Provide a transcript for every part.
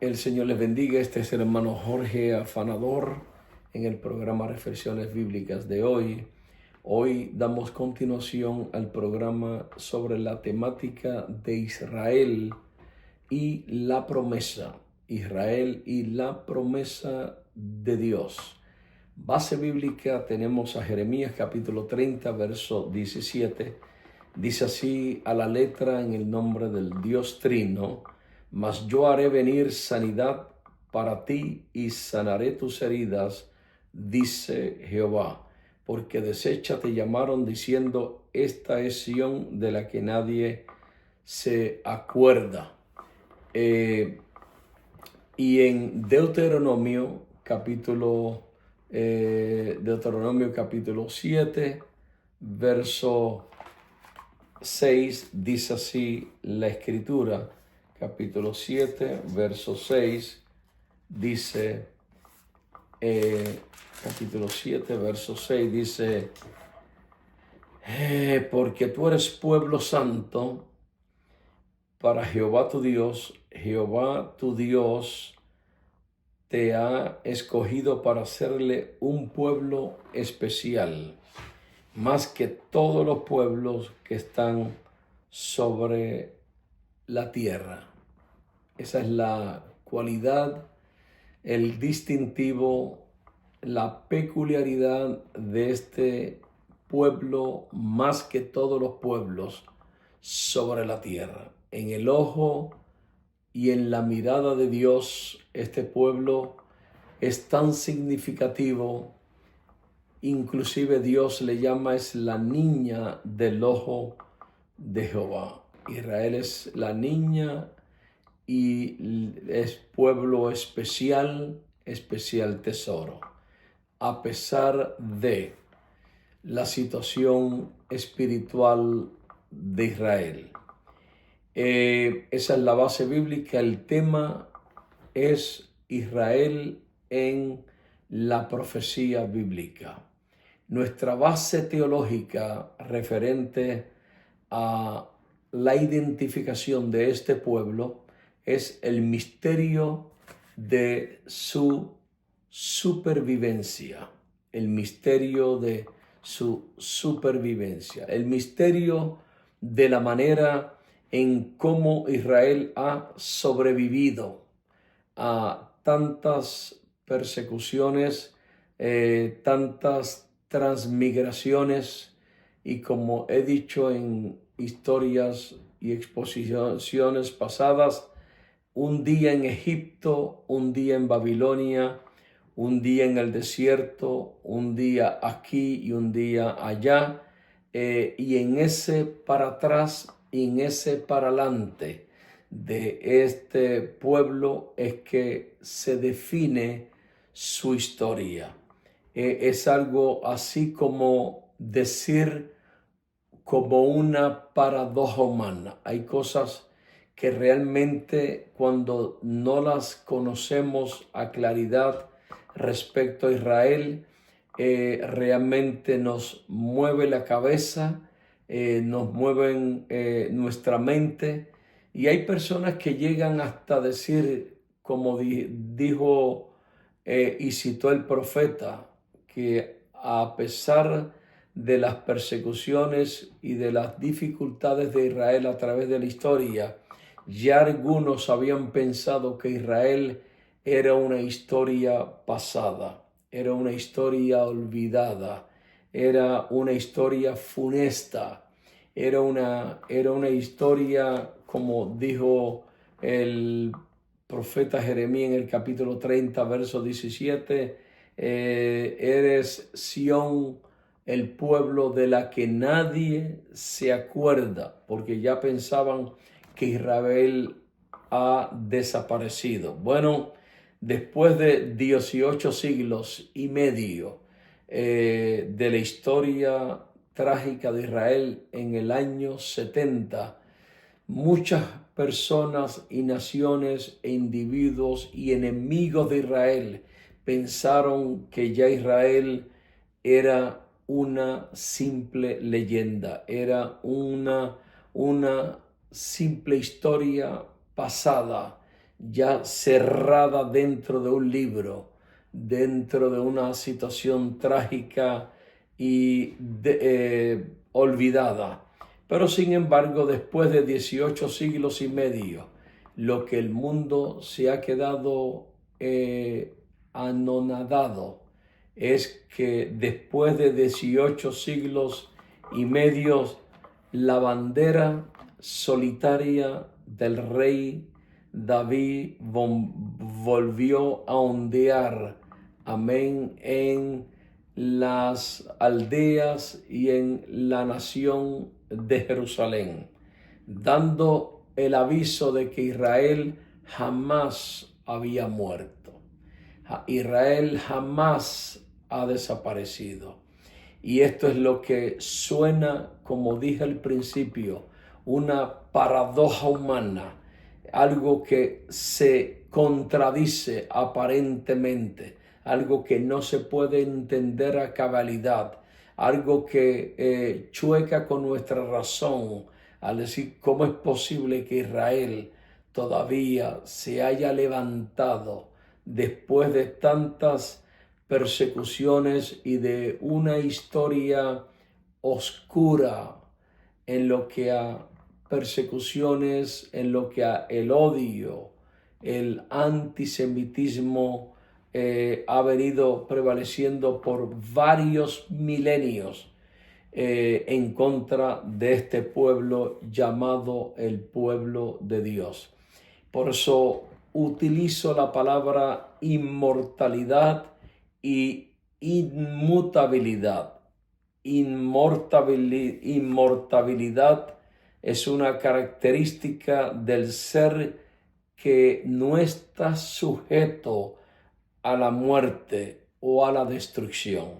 El Señor les bendiga. Este es el hermano Jorge Afanador en el programa Reflexiones Bíblicas de hoy. Hoy damos continuación al programa sobre la temática de Israel y la promesa. Israel y la promesa de Dios. Base bíblica tenemos a Jeremías capítulo 30, verso 17. Dice así a la letra en el nombre del Dios Trino: mas yo haré venir sanidad para ti y sanaré tus heridas, dice Jehová, porque deshecha te llamaron diciendo, esta es Sión de la que nadie se acuerda. Y en Deuteronomio capítulo 7, verso 6, dice así la escritura. Capítulo 7, verso 6, dice, capítulo 7, verso 6, dice, porque tú eres pueblo santo para Jehová tu Dios te ha escogido para hacerle un pueblo especial, más que todos los pueblos que están sobre la tierra. Esa es la cualidad, el distintivo, la peculiaridad de este pueblo más que todos los pueblos sobre la tierra. En el ojo y en la mirada de Dios, este pueblo es tan significativo, inclusive Dios le llama es la niña del ojo de Jehová. Israel es la niña y es pueblo especial, especial tesoro, a pesar de la situación espiritual de Israel. Esa es la base bíblica. El tema es Israel en la profecía bíblica. Nuestra base teológica referente a la identificación de este pueblo es el misterio de su supervivencia, el misterio de su supervivencia, el misterio de la manera en cómo Israel ha sobrevivido a tantas persecuciones, tantas transmigraciones, y como he dicho en historias y exposiciones pasadas, un día en Egipto, un día en Babilonia, un día en el desierto, un día aquí y un día allá, y en ese para atrás y en ese para adelante de este pueblo es que se define su historia. Es algo así como decir, como una paradoja humana. Hay cosas que realmente cuando no las conocemos a claridad respecto a Israel, realmente nos mueve la cabeza, nos mueven nuestra mente, y hay personas que llegan hasta decir, como dijo y citó el profeta, que a pesar de las persecuciones y de las dificultades de Israel a través de la historia, ya algunos habían pensado que Israel era una historia pasada, era una historia olvidada, era una historia funesta, era una historia, como dijo el profeta Jeremías en el capítulo 30, verso 17, eres Sión, el pueblo de la que nadie se acuerda, porque ya pensaban que Israel ha desaparecido. Bueno, después de 18 siglos y medio de la historia trágica de Israel, en el año 70, muchas personas y naciones e individuos y enemigos de Israel pensaron que ya Israel era una simple leyenda, era una simple historia pasada, ya cerrada dentro de un libro, dentro de una situación trágica y olvidada. Pero sin embargo, después de 18 siglos y medio, lo que el mundo se ha quedado anonadado es que después de 18 siglos y medio, la bandera solitaria del rey David volvió a ondear, amén, en las aldeas y en la nación de Jerusalén, dando el aviso de que Israel jamás había muerto. Israel jamás ha desaparecido. Y esto es lo que suena, como dije al principio, una paradoja humana, algo que se contradice aparentemente, algo que no se puede entender a cabalidad, algo que chueca con nuestra razón al decir cómo es posible que Israel todavía se haya levantado después de tantas persecuciones y de una historia oscura en lo que a persecuciones, en lo que a el odio, el antisemitismo ha venido prevaleciendo por varios milenios en contra de este pueblo llamado el pueblo de Dios. Por eso utilizo la palabra inmortalidad y inmutabilidad. Inmortalidad es una característica del ser que no está sujeto a la muerte o a la destrucción.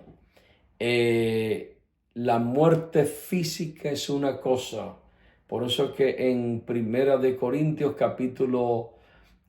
La muerte física es una cosa. Por eso que en Primera de Corintios capítulo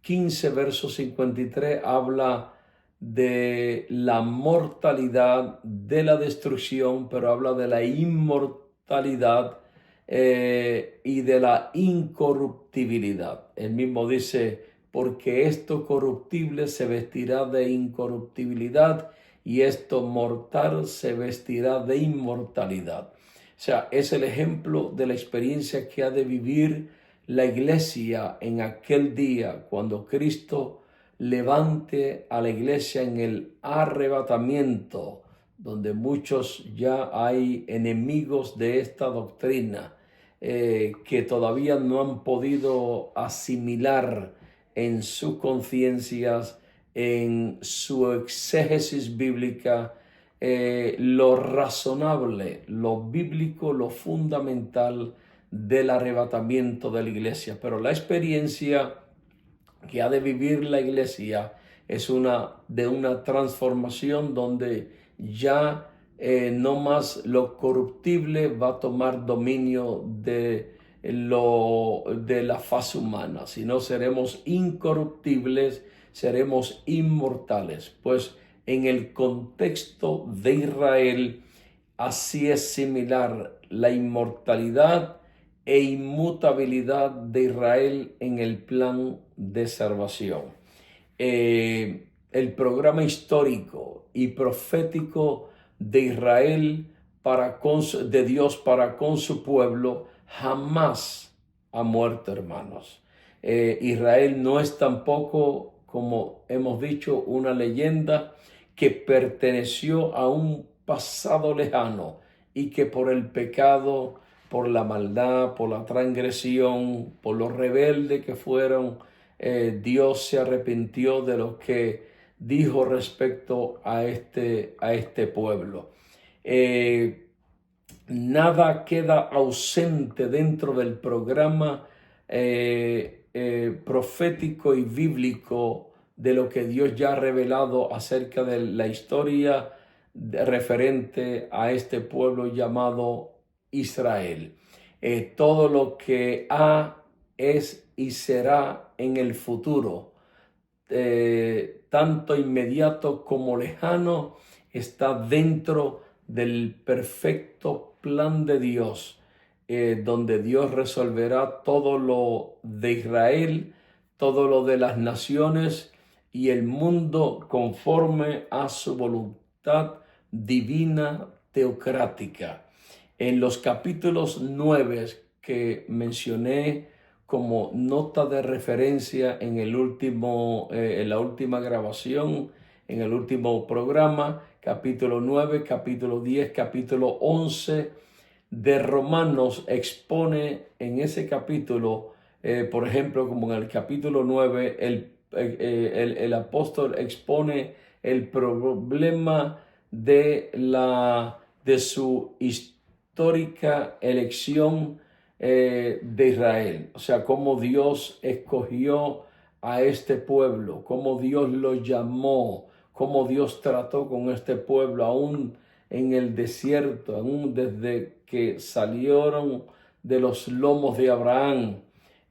15, verso 53 habla de la mortalidad, de la destrucción, pero habla de la inmortalidad y de la incorruptibilidad. Él mismo dice, porque esto corruptible se vestirá de incorruptibilidad y esto mortal se vestirá de inmortalidad. O sea, es el ejemplo de la experiencia que ha de vivir la iglesia en aquel día, cuando Cristo levante a la iglesia en el arrebatamiento, donde muchos ya hay enemigos de esta doctrina que todavía no han podido asimilar en sus conciencias, en su exégesis bíblica, lo razonable, lo bíblico, lo fundamental del arrebatamiento de la iglesia. Pero la experiencia que ha de vivir la iglesia es de una transformación donde ya no más lo corruptible va a tomar dominio de la faz humana, sino seremos incorruptibles, seremos inmortales. Pues en el contexto de Israel, así es similar la inmortalidad e inmutabilidad de Israel en el plan de salvación. El programa histórico y profético de Israel de Dios para con su pueblo jamás ha muerto, hermanos. Israel no es tampoco, como hemos dicho, una leyenda que perteneció a un pasado lejano y que por el pecado, por la maldad, por la transgresión, por los rebeldes que fueron, Dios se arrepintió de lo que dijo respecto a este pueblo. Nada queda ausente dentro del programa profético y bíblico de lo que Dios ya ha revelado acerca de la historia referente a este pueblo llamado Israel. Todo lo que es y será en el futuro, tanto inmediato como lejano, está dentro del perfecto plan de Dios, donde Dios resolverá todo lo de Israel, todo lo de las naciones y el mundo conforme a su voluntad divina teocrática. En los capítulos 9 que mencioné como nota de referencia en en la última grabación, en el último programa, capítulo 9, capítulo 10, capítulo 11 de Romanos, expone en ese capítulo, por ejemplo, como en el capítulo 9, el apóstol expone el problema de su histórica elección de Israel. O sea, cómo Dios escogió a este pueblo, cómo Dios lo llamó, cómo Dios trató con este pueblo, aún en el desierto, aún desde que salieron de los lomos de Abraham,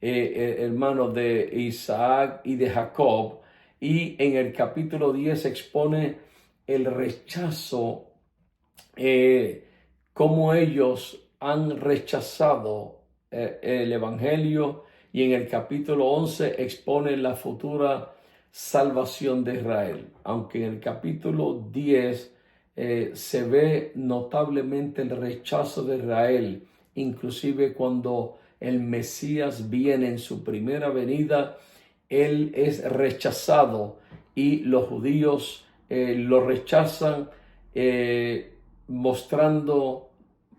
hermanos de Isaac y de Jacob. Y en el capítulo 10 expone el rechazo, cómo ellos han rechazado el evangelio, y en el capítulo 11 expone la futura salvación de Israel. Aunque en el capítulo 10 se ve notablemente el rechazo de Israel, inclusive cuando el Mesías viene en su primera venida, él es rechazado y los judíos lo rechazan, mostrando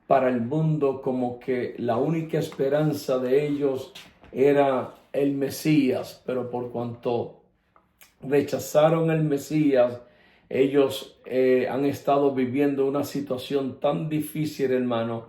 para el mundo como que la única esperanza de ellos era el Mesías. Pero por cuanto rechazaron el Mesías, ellos han estado viviendo una situación tan difícil, hermano,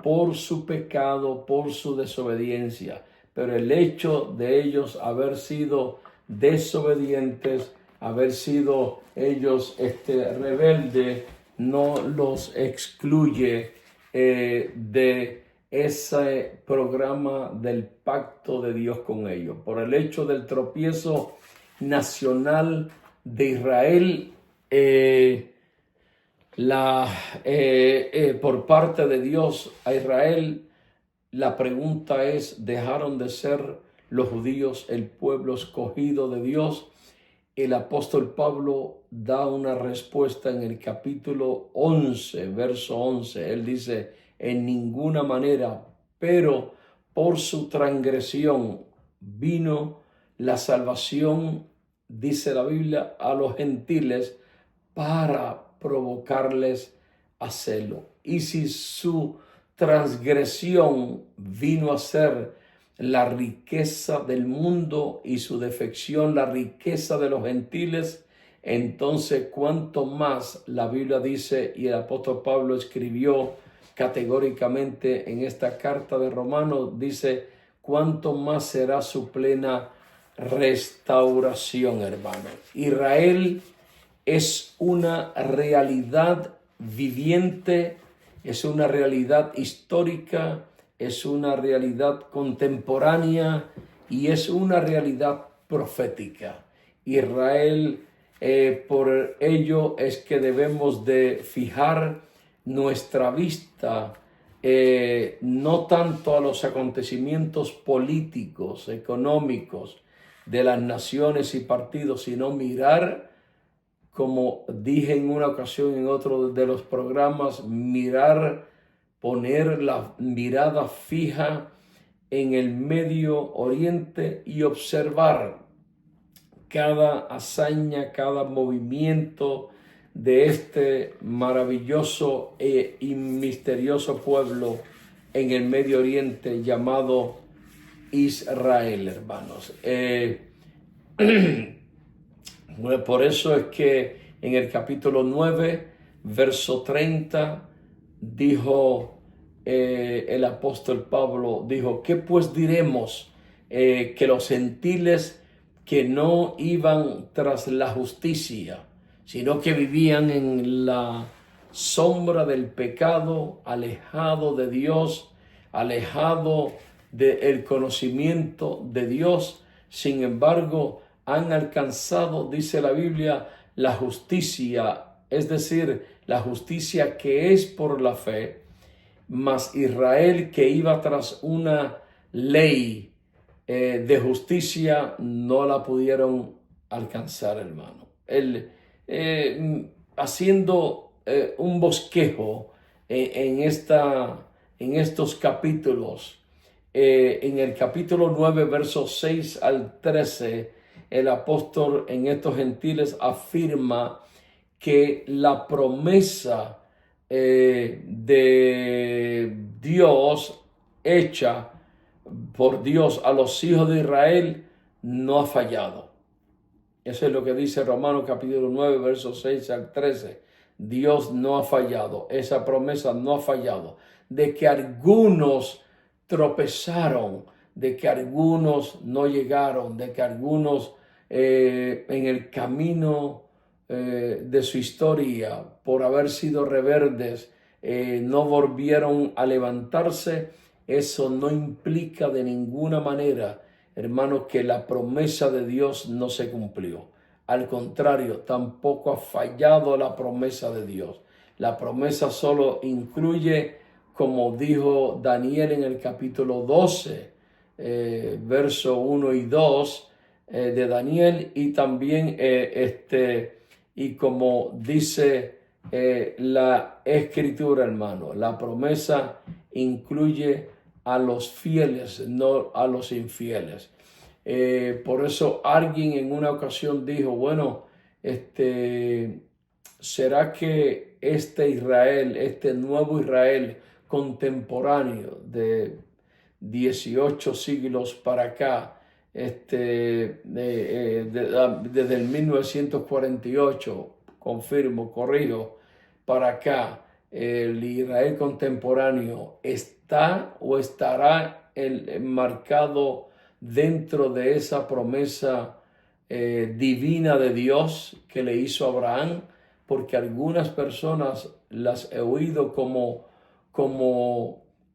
por su pecado, por su desobediencia. Pero el hecho de ellos haber sido desobedientes, haber sido ellos rebeldes, no los excluye de ese programa del pacto de Dios con ellos. Por el hecho del tropiezo nacional de Israel, por parte de Dios a Israel, la pregunta es: ¿dejaron de ser los judíos el pueblo escogido de Dios? El apóstol Pablo da una respuesta en el capítulo 11, verso 11. Él dice: en ninguna manera, pero por su transgresión vino la salvación, dice la Biblia, a los gentiles para provocarles a celo. Y si su transgresión vino a ser la riqueza del mundo y su defección la riqueza de los gentiles, entonces cuánto más, la Biblia dice, y el apóstol Pablo escribió categóricamente en esta carta de Romanos, dice: cuánto más será su plena restauración, hermano. Israel es una realidad viviente, es una realidad histórica, es una realidad contemporánea y es una realidad profética. Israel, por ello es que debemos de fijar nuestra vista no tanto a los acontecimientos políticos, económicos de las naciones y partidos, sino mirar, como dije en una ocasión en otro de los programas, poner la mirada fija en el Medio Oriente y observar cada hazaña, cada movimiento de este maravilloso y misterioso pueblo en el Medio Oriente llamado Israel, hermanos. Por eso es que en el capítulo 9, verso 30, dijo el apóstol Pablo, dijo: ¿qué pues diremos? Que los gentiles que no iban tras la justicia, sino que vivían en la sombra del pecado, alejado de Dios, alejado del conocimiento de Dios, sin embargo, han alcanzado, dice la Biblia, la justicia, es decir, la justicia que es por la fe. Mas Israel, que iba tras una ley de justicia no la pudieron alcanzar, hermano. Él, haciendo un bosquejo en estos capítulos, en el capítulo 9, versos 6 al 13, el apóstol en estos gentiles afirma que la promesa de Dios hecha por Dios a los hijos de Israel no ha fallado. Eso es lo que dice Romanos capítulo 9, versos 6 al 13. Dios no ha fallado, esa promesa no ha fallado. De que algunos tropezaron, de que algunos no llegaron, de que algunos en el camino de su historia, por haber sido rebeldes, no volvieron a levantarse. Eso no implica de ninguna manera, hermanos, que la promesa de Dios no se cumplió. Al contrario, tampoco ha fallado la promesa de Dios. La promesa solo incluye, como dijo Daniel en el capítulo 12, verso 1 y 2 de Daniel, y también y como dice la escritura, hermano, la promesa incluye a los fieles, no a los infieles. Por eso alguien en una ocasión dijo, bueno, ¿será que este Israel, este nuevo Israel contemporáneo de 18 siglos para acá, desde el 1948, confirmo, corrijo, para acá, el Israel contemporáneo está o estará enmarcado dentro de esa promesa divina de Dios que le hizo a Abraham? Porque algunas personas las he oído como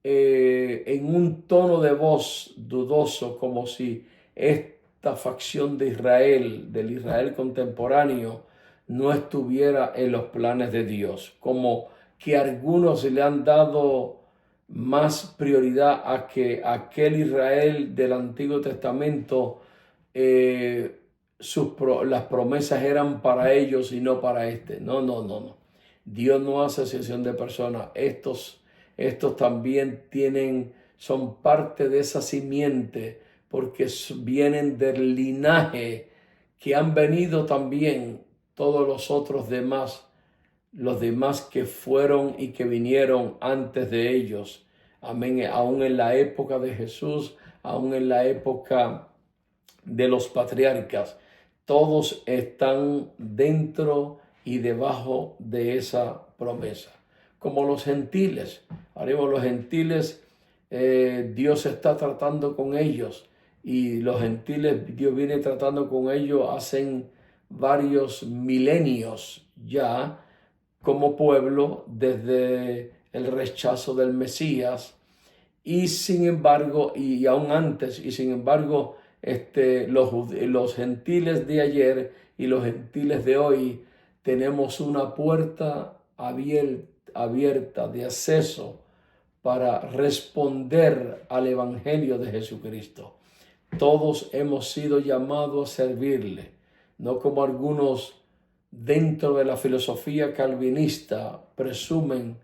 en un tono de voz dudoso, como si esta facción de Israel, del Israel contemporáneo, no estuviera en los planes de Dios, como que algunos le han dado más prioridad a que aquel Israel del Antiguo Testamento, las promesas eran para ellos y no para este. No. Dios no hace excepción de personas. Estos también son parte de esa simiente, porque vienen del linaje que han venido también todos los demás que fueron y que vinieron antes de ellos. Amén. Aún en la época de Jesús, aún en la época de los patriarcas, todos están dentro y debajo de esa promesa. Como los gentiles, los gentiles, Dios está tratando con ellos, y los gentiles, Dios viene tratando con ellos hace varios milenios ya, como pueblo, desde el rechazo del Mesías, y sin embargo, y aún antes, y sin embargo, los gentiles de ayer y los gentiles de hoy tenemos una puerta abierta de acceso para responder al Evangelio de Jesucristo. Todos hemos sido llamados a servirle, no como algunos dentro de la filosofía calvinista presumen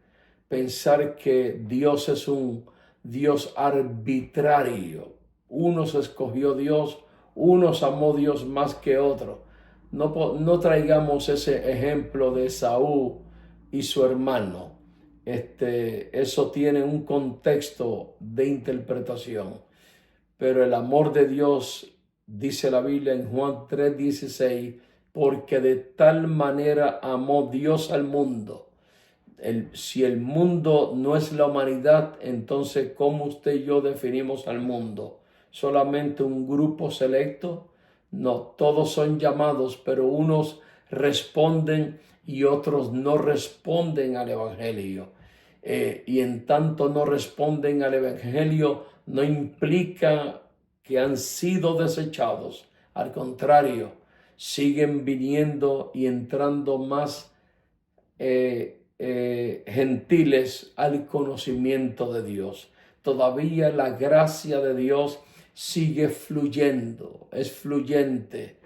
pensar que Dios es un Dios arbitrario. Unos escogió Dios, unos amó Dios más que otros. No traigamos ese ejemplo de Esaú y su hermano. Eso tiene un contexto de interpretación. Pero el amor de Dios, dice la Biblia en Juan 3:16, porque de tal manera amó Dios al mundo. Si el mundo no es la humanidad, entonces ¿cómo usted y yo definimos al mundo? ¿Solamente un grupo selecto? No, todos son llamados, pero unos responden y otros no responden al Evangelio. Y en tanto no responden al Evangelio, no implica que han sido desechados. Al contrario, siguen viniendo y entrando más gentiles al conocimiento de Dios. Todavía la gracia de Dios sigue fluyendo, es fluyente,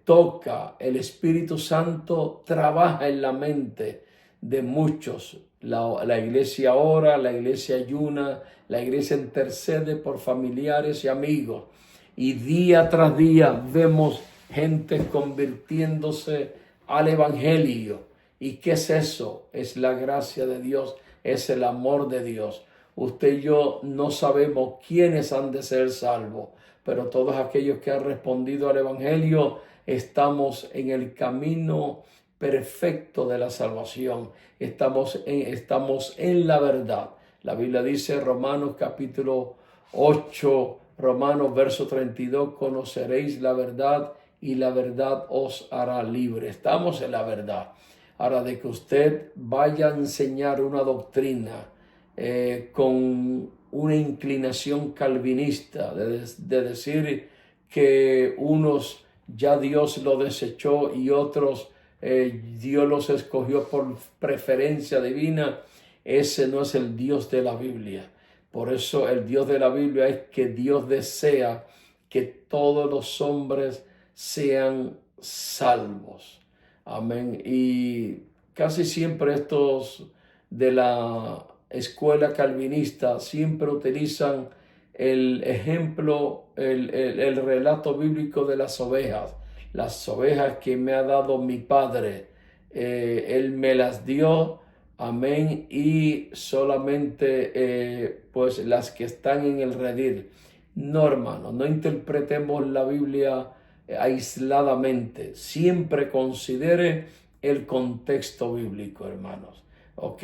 toca, el Espíritu Santo trabaja en la mente de muchos. La iglesia ora, la iglesia ayuna, la iglesia intercede por familiares y amigos. Y día tras día vemos gente convirtiéndose al Evangelio. ¿Y qué es eso? Es la gracia de Dios, es el amor de Dios. Usted y yo no sabemos quiénes han de ser salvos, pero todos aquellos que han respondido al Evangelio estamos en el camino perfecto de la salvación. Estamos en la verdad. La Biblia dice, Romanos capítulo 8, Romanos verso 32, conoceréis la verdad y la verdad os hará libre. Estamos en la verdad. Ahora, de que usted vaya a enseñar una doctrina con una inclinación calvinista, de decir que unos ya Dios lo desechó y otros Dios los escogió por preferencia divina, ese no es el Dios de la Biblia. Por eso el Dios de la Biblia es que Dios desea que todos los hombres sean salvos. Amén. Y casi siempre estos de la escuela calvinista siempre utilizan el ejemplo, el relato bíblico de las ovejas que me ha dado mi padre. Él me las dio, amén, y solamente pues las que están en el redil. No, hermano, no interpretemos la Biblia aisladamente. Siempre considere el contexto bíblico, hermanos. Ok,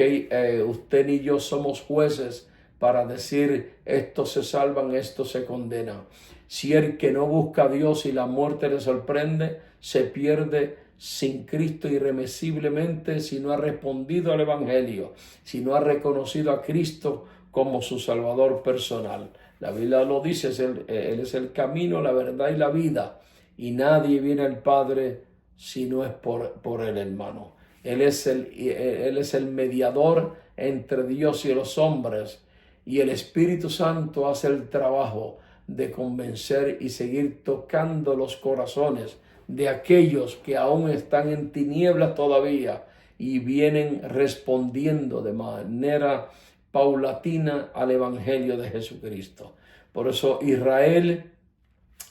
usted y yo somos jueces para decir estos se salvan, estos se condenan. Si el que no busca a Dios y la muerte le sorprende, se pierde sin Cristo irremisiblemente si no ha respondido al Evangelio, si no ha reconocido a Cristo como su Salvador personal. La Biblia lo dice, Él es el camino, la verdad y la vida, y nadie viene al Padre si no es por Él, hermano. Él es el mediador entre Dios y los hombres, y el Espíritu Santo hace el trabajo de convencer y seguir tocando los corazones de aquellos que aún están en tinieblas todavía y vienen respondiendo de manera paulatina al Evangelio de Jesucristo. Por eso Israel,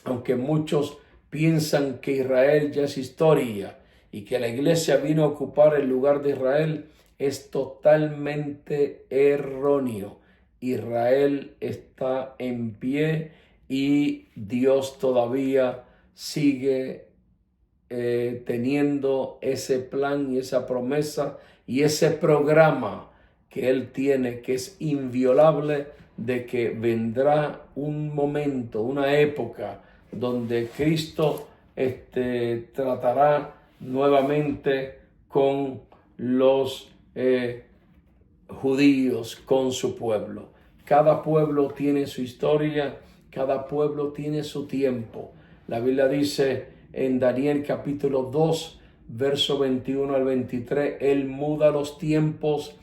aunque muchos piensan que Israel ya es historia y que la iglesia vino a ocupar el lugar de Israel, es totalmente erróneo. Israel está en pie y Dios todavía sigue teniendo ese plan y esa promesa y ese programa que Él tiene, que es inviolable, de que vendrá un momento, una época donde Cristo tratará nuevamente con los judíos, con su pueblo. Cada pueblo tiene su historia, cada pueblo tiene su tiempo. La Biblia dice en Daniel capítulo 2, verso 21 al 23, Él muda los tiempos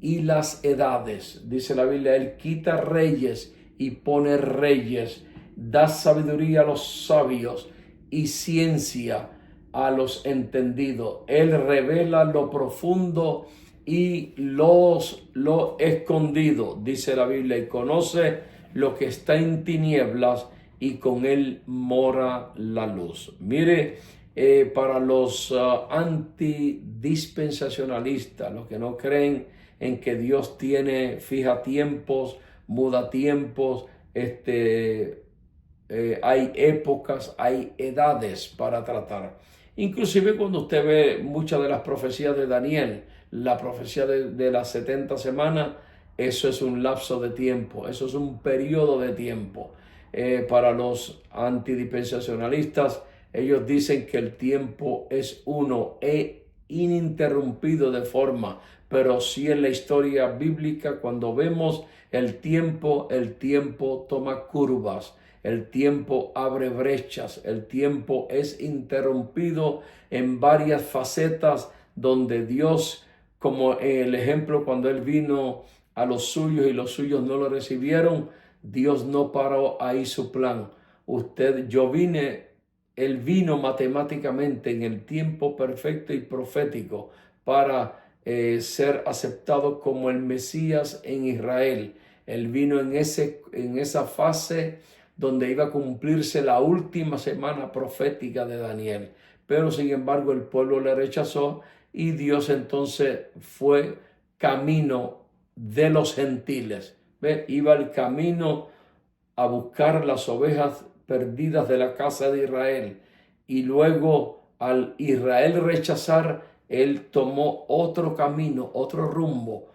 y las edades. Dice la Biblia, Él quita reyes y pone reyes, da sabiduría a los sabios y ciencia a los entendidos. Él revela lo profundo y lo escondido, dice la Biblia, y conoce lo que está en tinieblas, y con Él mora la luz. Mire, para los antidispensacionalistas, los que no creen en que Dios fija tiempos, muda tiempos, hay épocas, hay edades para tratar. Inclusive cuando usted ve muchas de las profecías de Daniel, la profecía de las 70 semanas, eso es un lapso de tiempo, eso es un periodo de tiempo. Para los antidispensacionalistas, ellos dicen que el tiempo es uno e ininterrumpido de forma, pero sí en la historia bíblica, cuando vemos el tiempo toma curvas. El tiempo abre brechas, el tiempo es interrumpido en varias facetas donde Dios, como el ejemplo cuando Él vino a los suyos y los suyos no lo recibieron, Dios no paró ahí su plan. Él vino matemáticamente en el tiempo perfecto y profético para ser aceptado como el Mesías en Israel. Él vino en esa fase donde iba a cumplirse la última semana profética de Daniel. Pero sin embargo el pueblo le rechazó y Dios entonces fue camino de los gentiles. ¿Ve? Iba el camino a buscar las ovejas perdidas de la casa de Israel. Y luego al Israel rechazar, él tomó otro camino, otro rumbo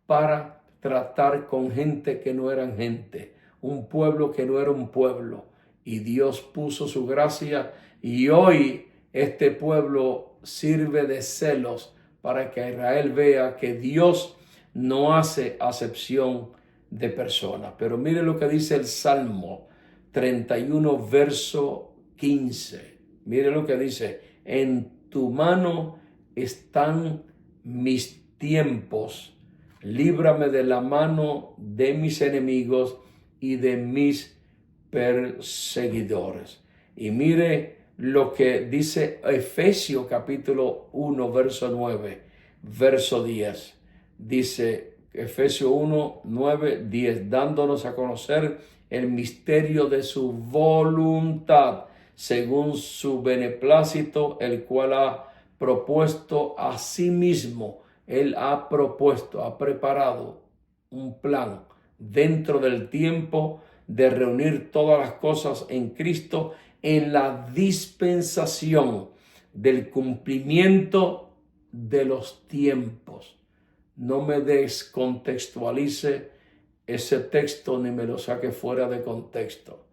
para tratar con gente que no eran gente, un pueblo que no era un pueblo. Y Dios puso su gracia y hoy este pueblo sirve de celos para que Israel vea que Dios no hace acepción de personas. Pero mire lo que dice el Salmo 31, verso 15. Mire lo que dice: en tu mano están mis tiempos. Líbrame de la mano de mis enemigos y de mis perseguidores. Y mire lo que dice Efesios capítulo 1, verso 9, verso 10. Dice Efesios 1, 9, 10, dándonos a conocer el misterio de su voluntad, según su beneplácito, el cual ha propuesto a sí mismo. Él ha propuesto, ha preparado un plan dentro del tiempo de reunir todas las cosas en Cristo en la dispensación del cumplimiento de los tiempos. No me descontextualice ese texto ni me lo saque fuera de contexto.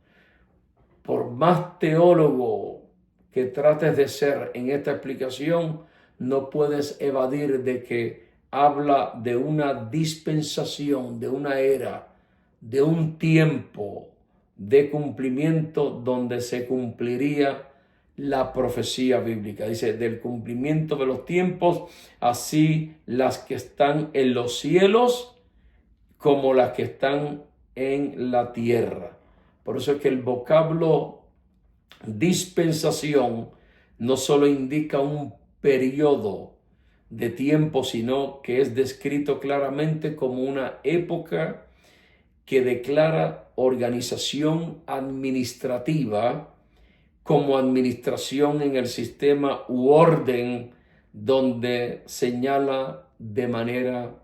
Por más teólogo que trates de ser en esta explicación, no puedes evadir de que habla de una dispensación, de una era, de un tiempo de cumplimiento donde se cumpliría la profecía bíblica. Dice, del cumplimiento de los tiempos, así las que están en los cielos como las que están en la tierra. Por eso es que el vocablo dispensación no solo indica un periodo de tiempo, sino que es descrito claramente como una época que declara organización administrativa como administración en el sistema u orden, donde señala de manera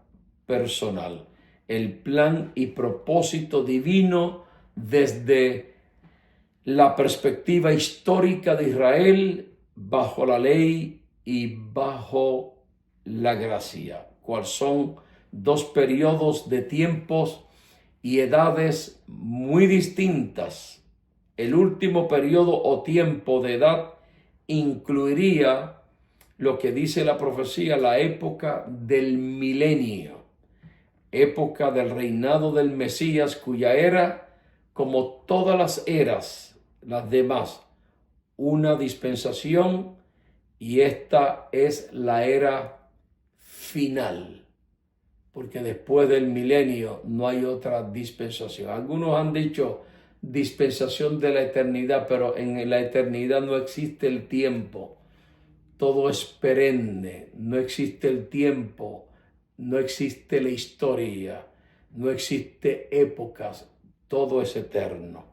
personal el plan y propósito divino desde la perspectiva histórica de Israel bajo la ley y bajo la gracia, cuáles son dos periodos de tiempos y edades muy distintas. El último periodo o tiempo de edad incluiría lo que dice la profecía, la época del milenio, época del reinado del Mesías, cuya era, como todas las eras, las demás, una dispensación, y esta es la era final, porque después del milenio no hay otra dispensación. Algunos han dicho dispensación de la eternidad, pero en la eternidad no existe el tiempo. Todo es perenne, no existe el tiempo, no existe la historia, no existe épocas, todo es eterno.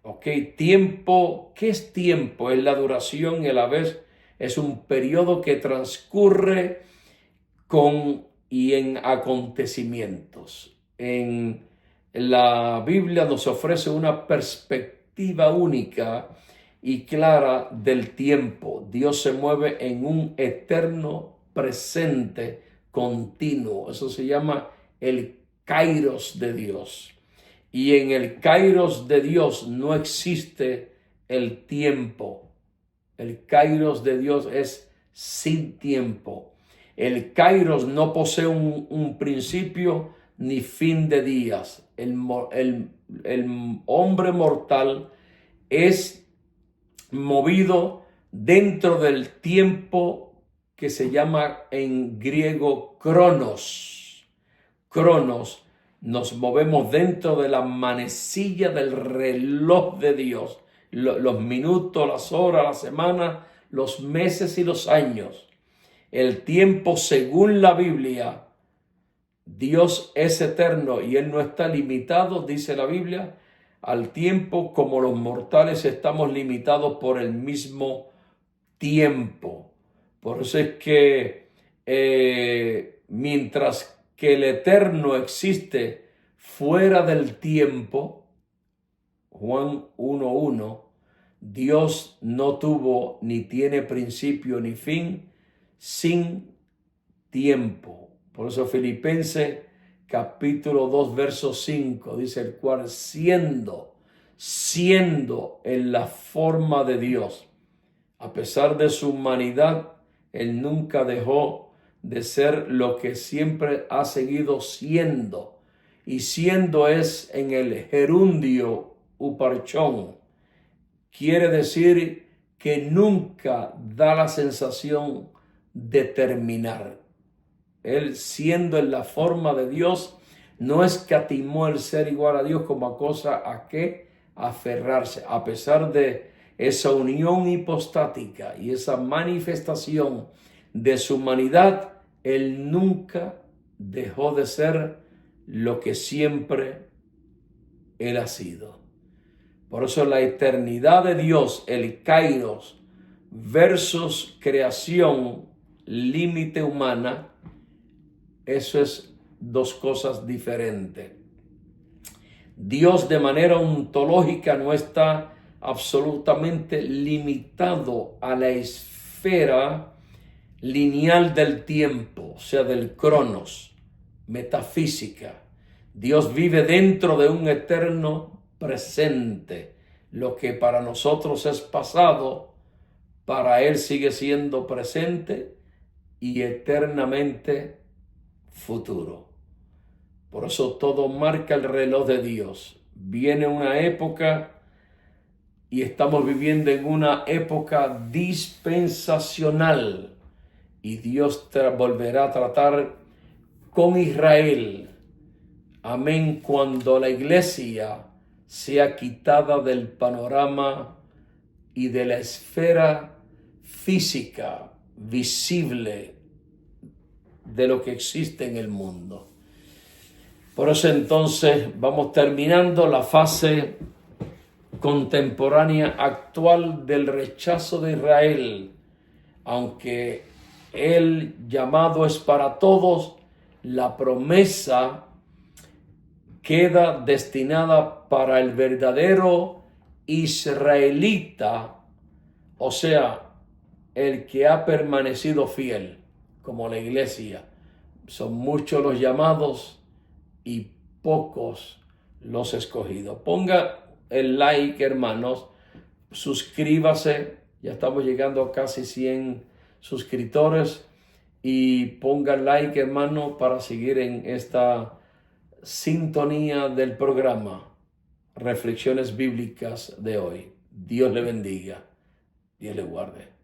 ¿Ok? Tiempo, ¿qué es tiempo? Es la duración y a la vez es un periodo que transcurre con y en acontecimientos. En la Biblia nos ofrece una perspectiva única y clara del tiempo. Dios se mueve en un eterno presente continuo. Eso se llama el kairos de Dios. Y en el kairos de Dios no existe el tiempo. El kairos de Dios es sin tiempo. El kairos no posee un principio ni fin de días. El hombre mortal es movido dentro del tiempo que se llama en griego cronos. Cronos nos movemos dentro de la manecilla del reloj de Dios. Los minutos, las horas, las semanas, los meses y los años. El tiempo, según la Biblia, Dios es eterno y Él no está limitado, dice la Biblia, al tiempo como los mortales estamos limitados por el mismo tiempo. Por eso es que mientras que el eterno existe fuera del tiempo, Juan 1:1, Dios no tuvo ni tiene principio ni fin sin tiempo. Por eso Filipenses capítulo 2 verso 5 dice, el cual siendo en la forma de Dios, a pesar de su humanidad, Él nunca dejó de ser lo que siempre ha seguido siendo. Y siendo es en el gerundio uparchón. Quiere decir que nunca da la sensación de terminar. Él, siendo en la forma de Dios, no escatimó el ser igual a Dios como a cosa a que aferrarse. A pesar de esa unión hipostática y esa manifestación de su humanidad, Él nunca dejó de ser lo que siempre Él ha sido. Por eso la eternidad de Dios, el kairos, versus creación, límite humana, eso es dos cosas diferentes. Dios de manera ontológica no está absolutamente limitado a la esfera lineal del tiempo, o sea, del cronos, metafísica. Dios vive dentro de un eterno presente. Lo que para nosotros es pasado, para Él sigue siendo presente y eternamente futuro. Por eso todo marca el reloj de Dios. Viene una época y estamos viviendo en una época dispensacional y Dios volverá a tratar con Israel. Amén. Cuando la iglesia sea quitada del panorama y de la esfera física, visible de lo que existe en el mundo. Por eso entonces vamos terminando la fase contemporánea actual del rechazo de Israel. Aunque el llamado es para todos, la promesa queda destinada para el verdadero israelita, o sea, el que ha permanecido fiel, como la iglesia. Son muchos los llamados y pocos los escogidos. Ponga el like, hermanos, suscríbase, ya estamos llegando a casi 100 suscriptores, y ponga like, hermano, para seguir en esta sintonía del programa Reflexiones Bíblicas de hoy. Dios le bendiga, Dios le guarde.